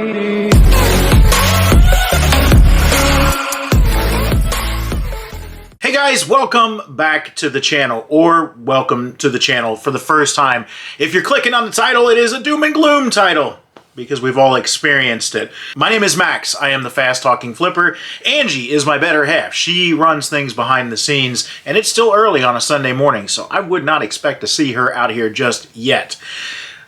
Hey guys, welcome back to the channel, or welcome to the channel for the first time. If you're clicking on the title, it is a doom and gloom title, because we've all experienced it. My name is Max. I am the fast-talking flipper. Angie is my better half. She runs things behind the scenes, and it's still early on a Sunday morning, so I would not expect to see her out here just yet.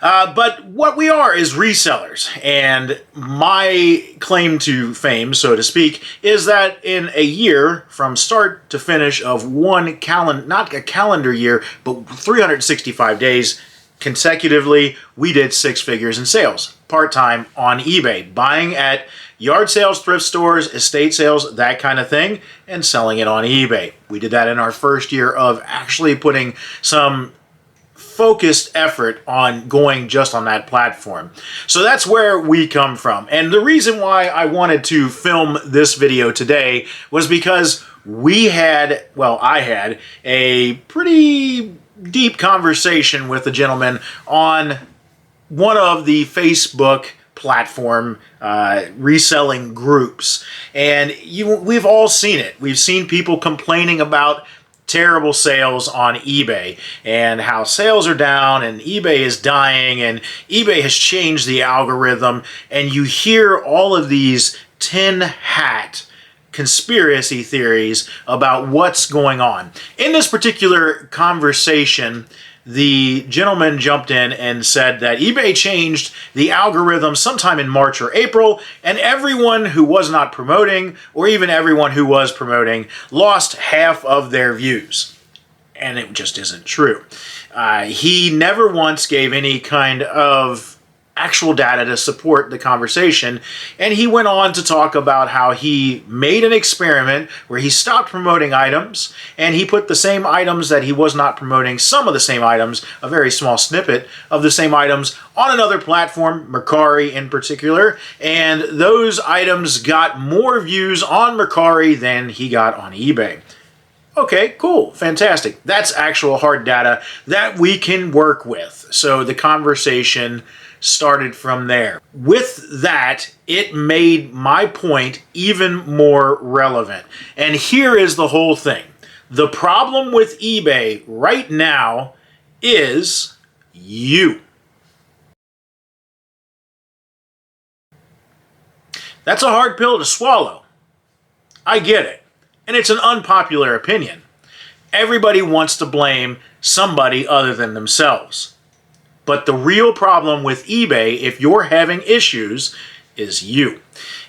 But what we are is resellers, and my claim to fame, so to speak, is that in a year, from start to finish of one not a calendar year, but 365 days consecutively, we did 6 figures in sales, part-time on eBay, buying at yard sales, thrift stores, estate sales, that kind of thing, and selling it on eBay. We did that in our first year of actually putting some focused effort on going just on that platform. So that's where we come from. And the reason why I wanted to film this video today was because I had a pretty deep conversation with a gentleman on one of the Facebook platform reselling groups. And we've all seen it. We've seen people complaining about terrible sales on eBay and how sales are down and eBay is dying and eBay has changed the algorithm, and you hear all of these tin hat conspiracy theories about what's going on. In this particular conversation, the gentleman jumped in and said that eBay changed the algorithm sometime in March or April, and everyone who was not promoting, or even everyone who was promoting, lost half of their views. And it just isn't true. He never once gave any kind of actual data to support the conversation, and he went on to talk about how he made an experiment where he stopped promoting items and he put the same items that he was not promoting, some of the same items, a very small snippet of the same items, on another platform, Mercari in particular, and those items got more views on Mercari than he got on eBay. Okay, cool, fantastic. That's actual hard data that we can work with. So the conversation started from there. With that, it made my point even more relevant. And here is the whole thing. The problem with eBay right now is you. That's a hard pill to swallow. I get it. And it's an unpopular opinion. Everybody wants to blame somebody other than themselves. But the real problem with eBay, if you're having issues, is you.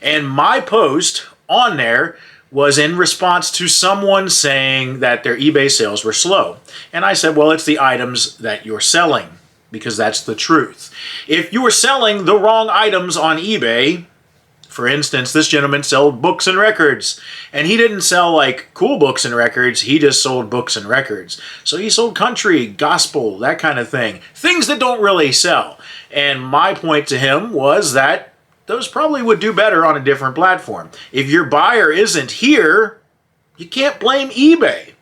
And my post on there was in response to someone saying that their eBay sales were slow. And I said, well, it's the items that you're selling, because that's the truth. If you're selling the wrong items on eBay, for instance, this gentleman sold books and records, and he didn't sell like cool books and records, he just sold books and records. So he sold country, gospel, that kind of thing. Things that don't really sell. And my point to him was that those probably would do better on a different platform. If your buyer isn't here, you can't blame eBay.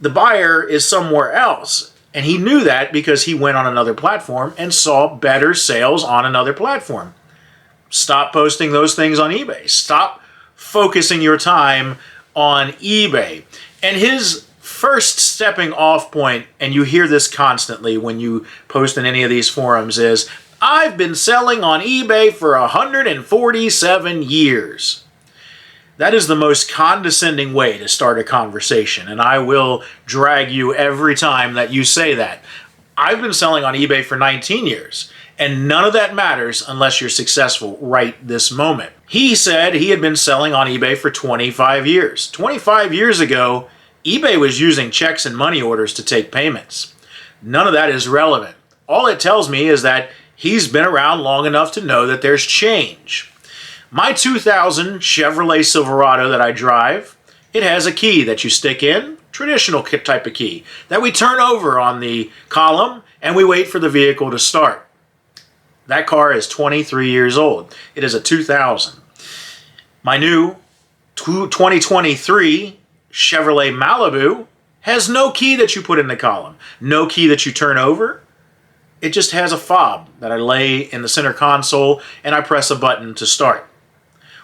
The buyer is somewhere else. And he knew that because he went on another platform and saw better sales on another platform. Stop posting those things on eBay. Stop focusing your time on eBay. And his first stepping off point, and you hear this constantly when you post in any of these forums, is, I've been selling on eBay for 147 years. That is the most condescending way to start a conversation, and I will drag you every time that you say that. I've been selling on eBay for 19 years. And none of that matters unless you're successful right this moment. He said he had been selling on eBay for 25 years. 25 years ago, eBay was using checks and money orders to take payments. None of that is relevant. All it tells me is that he's been around long enough to know that there's change. My 2000 Chevrolet Silverado that I drive, it has a key that you stick in, traditional type of key, that we turn over on the column and we wait for the vehicle to start. That car is 23 years old. It is a 2000. My new 2023 Chevrolet Malibu has no key that you put in the column, no key that you turn over, It just has a fob that I lay in the center console and I press a button to start.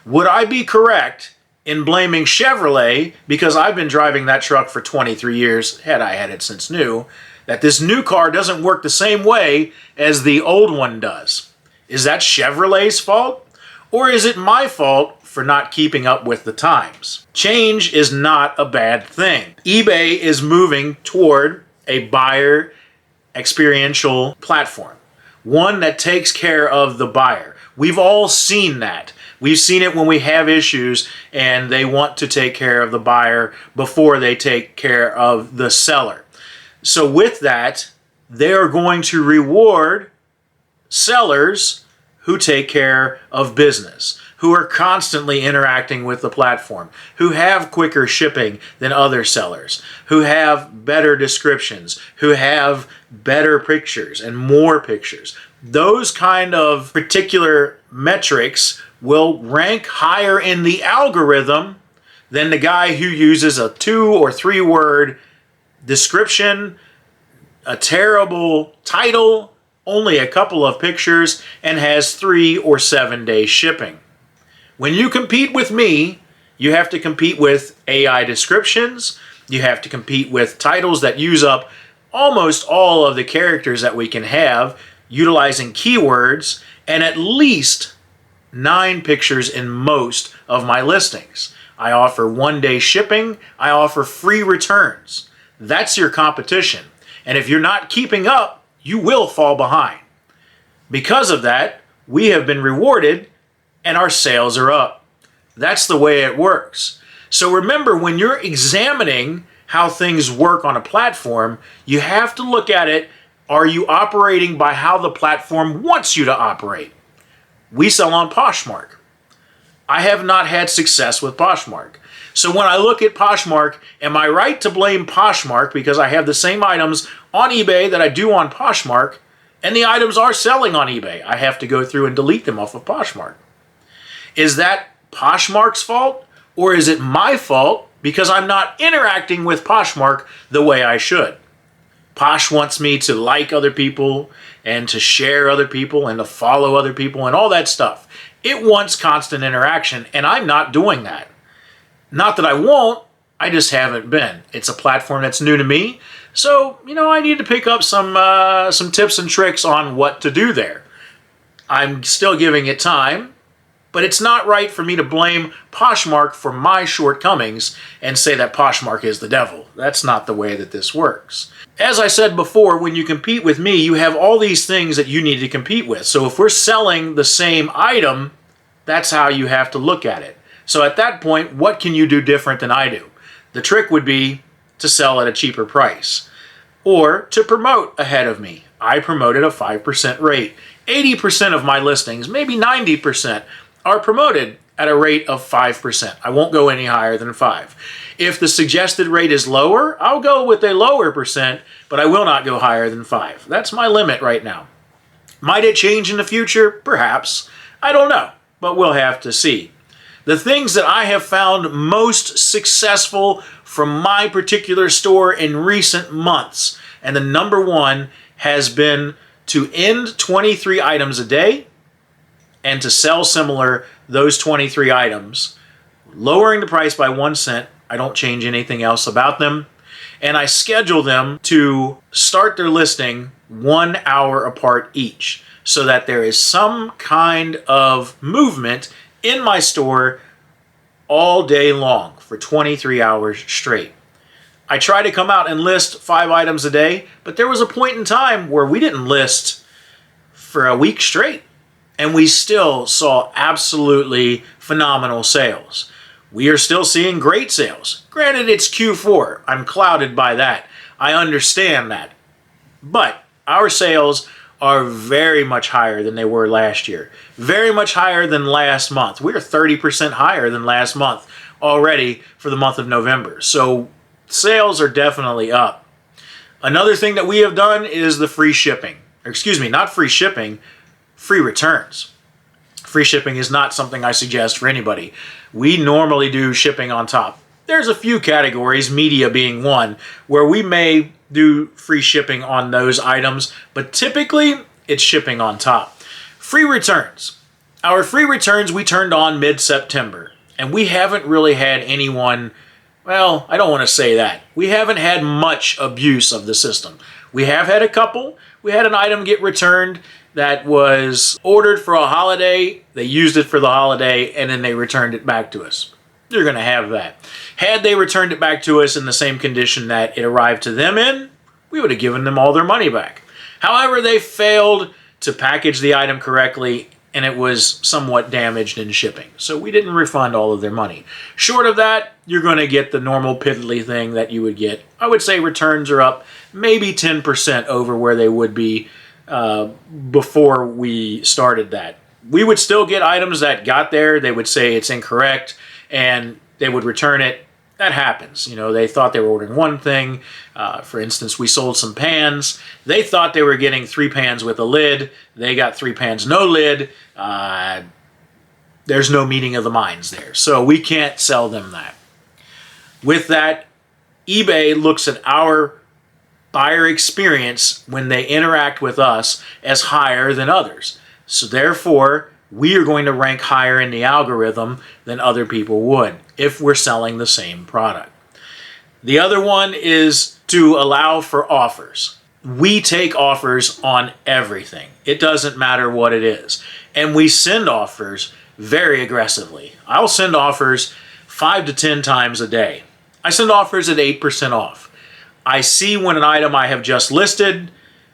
Would I be correct in blaming Chevrolet, because I've been driving that truck for 23 years, had I had it since new, that this new car doesn't work the same way as the old one does? Is that Chevrolet's fault? Or is it my fault for not keeping up with the times? Change is not a bad thing. eBay is moving toward a buyer experiential platform, one that takes care of the buyer. We've all seen that. We've seen it when we have issues and they want to take care of the buyer before they take care of the seller. So with that, they are going to reward sellers who take care of business, who are constantly interacting with the platform, who have quicker shipping than other sellers, who have better descriptions, who have better pictures and more pictures. Those kind of particular metrics will rank higher in the algorithm than the guy who uses a 2 or 3 word description, a terrible title, only a couple of pictures, and has 3 or 7 day shipping. When you compete with me, you have to compete with AI descriptions, you have to compete with titles that use up almost all of the characters that we can have, utilizing keywords, and at least 9 pictures in most of my listings. I offer 1 day shipping, I offer free returns. That's your competition. And if you're not keeping up, you will fall behind. Because of that, we have been rewarded and our sales are up. That's the way it works. So remember, when you're examining how things work on a platform, you have to look at it, are you operating by how the platform wants you to operate? We sell on Poshmark. I have not had success with Poshmark. So when I look at Poshmark, am I right to blame Poshmark because I have the same items on eBay that I do on Poshmark, and the items are selling on eBay? I have to go through and delete them off of Poshmark. Is that Poshmark's fault, or is it my fault because I'm not interacting with Poshmark the way I should? Posh wants me to like other people and to share other people and to follow other people and all that stuff. It wants constant interaction, and I'm not doing that. Not that I won't, I just haven't been. It's a platform that's new to me, so I need to pick up some tips and tricks on what to do there. I'm still giving it time, but it's not right for me to blame Poshmark for my shortcomings and say that Poshmark is the devil. That's not the way that this works. As I said before, when you compete with me, you have all these things that you need to compete with. So if we're selling the same item, that's how you have to look at it. So at that point, what can you do different than I do? The trick would be to sell at a cheaper price or to promote ahead of me. I promoted a 5% rate. 80% of my listings, maybe 90%, are promoted at a rate of 5%. I won't go any higher than 5. If the suggested rate is lower, I'll go with a lower percent, but I will not go higher than 5. That's my limit right now. Might it change in the future? Perhaps. I don't know, but we'll have to see. The things that I have found most successful from my particular store in recent months, and the number one has been to end 23 items a day and to sell similar those 23 items, lowering the price by 1 cent. I don't change anything else about them. And I schedule them to start their listing 1 hour apart each, so that there is some kind of movement in my store all day long for 23 hours straight. I try to come out and list 5 items a day, but there was a point in time where we didn't list for a week straight, and we still saw absolutely phenomenal sales. We are still seeing great sales. Granted, it's Q4. I'm clouded by that. I understand that. But our sales are very much higher than they were last year. Very much higher than last month. We're 30% higher than last month already for the month of November. So sales are definitely up. Another thing that we have done is the free shipping. Excuse me, not free shipping, free returns. Free shipping is not something I suggest for anybody. We normally do shipping on top. There's a few categories, media being one, where we may do free shipping on those items, but typically it's shipping on top. Free returns. Our free returns we turned on mid-September, and we haven't really had anyone, well, I don't want to say that. We haven't had much abuse of the system. We have had a couple. We had an item get returned that was ordered for a holiday. They used it for the holiday, and then they returned it back to us. You're going to have that. Had they returned it back to us in the same condition that it arrived to them in, we would have given them all their money back. However, they failed to package the item correctly, and it was somewhat damaged in shipping. So we didn't refund all of their money. Short of that, you're going to get the normal piddly thing that you would get. I would say returns are up maybe 10% over where they would be before we started that. We would still get items that got there. They would say it's incorrect, and they would return it. That happens. You know, they thought they were ordering one thing. For instance, we sold some pans. They thought they were getting 3 pans with a lid. They got 3 pans, no lid. There's no meeting of the minds there. So we can't sell them that. With that, eBay looks at our buyer experience when they interact with us as higher than others. So therefore, we are going to rank higher in the algorithm than other people would if we're selling the same product. The other one is to allow for offers. We take offers on everything. It doesn't matter what it is. And we send offers very aggressively. I'll send offers 5 to 10 times a day. I send offers at 8% off. I see when an item I have just listed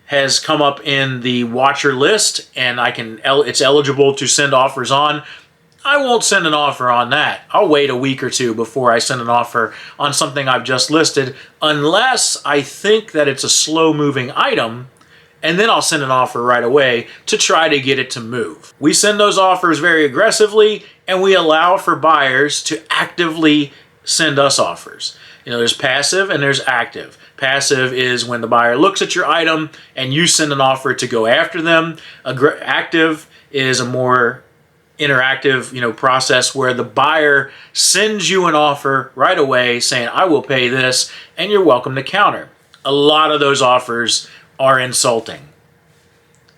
has come up in the watcher list and it's eligible to send offers on. I won't send an offer on that. I'll wait a week or two before I send an offer on something I've just listed, unless I think that it's a slow-moving item, and then I'll send an offer right away to try to get it to move. We send those offers very aggressively, and we allow for buyers to actively send us offers. You know, there's passive and there's active. Passive is when the buyer looks at your item and you send an offer to go after them. Active is a more interactive, process where the buyer sends you an offer right away saying, I will pay this, and you're welcome to counter. A lot of those offers are insulting.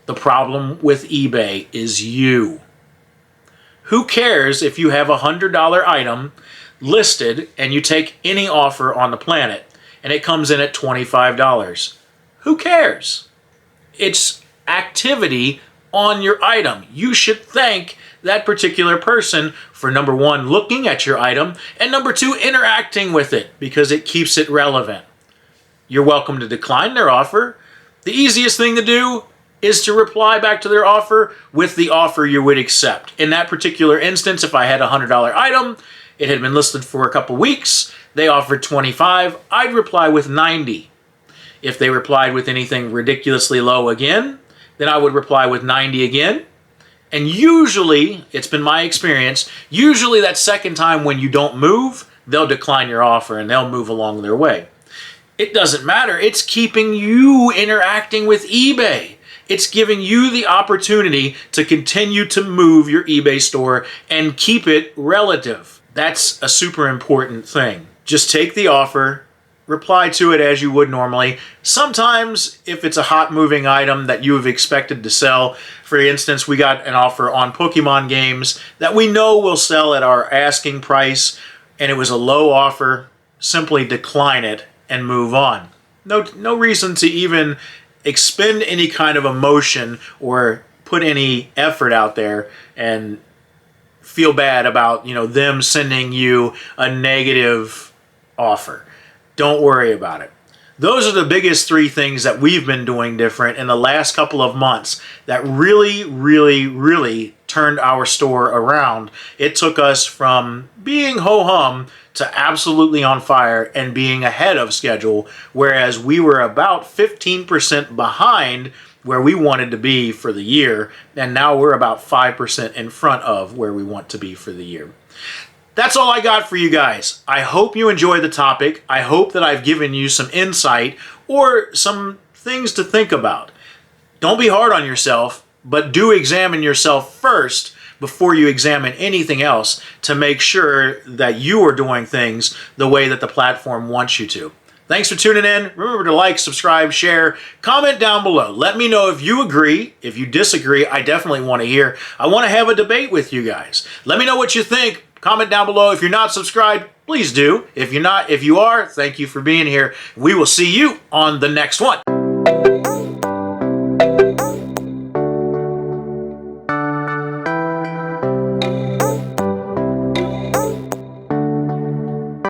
The problem with eBay is you. Who cares if you have a $100 item listed and you take any offer on the planet and it comes in at $25? Who cares? It's activity on your item. You should thank that particular person for, number one, looking at your item, and number two, interacting with it because it keeps it relevant. You're welcome to decline their offer. The easiest thing to do is to reply back to their offer with the offer you would accept. In that particular instance, if I had a $100 item, it had been listed for a couple weeks, they offered $25, I'd reply with $90. If they replied with anything ridiculously low again, then I would reply with $90 again. And usually, it's been my experience, usually that second time when you don't move, they'll decline your offer and they'll move along their way. It doesn't matter. It's keeping you interacting with eBay. It's giving you the opportunity to continue to move your eBay store and keep it relative. That's a super important thing. Just take the offer, reply to it as you would normally. Sometimes, if it's a hot moving item that you have expected to sell, for instance, we got an offer on Pokemon games that we know will sell at our asking price, and it was a low offer, simply decline it and move on. No reason to even expend any kind of emotion or put any effort out there and feel bad about, them sending you a negative offer. Don't worry about it. Those are the biggest 3 things that we've been doing different in the last couple of months that really, really, really turned our store around. It took us from being ho-hum to absolutely on fire and being ahead of schedule, whereas we were about 15% behind where we wanted to be for the year, and now we're about 5% in front of where we want to be for the year. That's all I got for you guys. I hope you enjoy the topic. I hope that I've given you some insight or some things to think about. Don't be hard on yourself, but do examine yourself first before you examine anything else to make sure that you are doing things the way that the platform wants you to. Thanks for tuning in. Remember to like, subscribe, share, comment down below. Let me know if you agree, if you disagree. I definitely want to hear. I want to have a debate with you guys. Let me know what you think. Comment down below. If you're not subscribed, please do. If you are, thank you for being here. We will see you on the next one.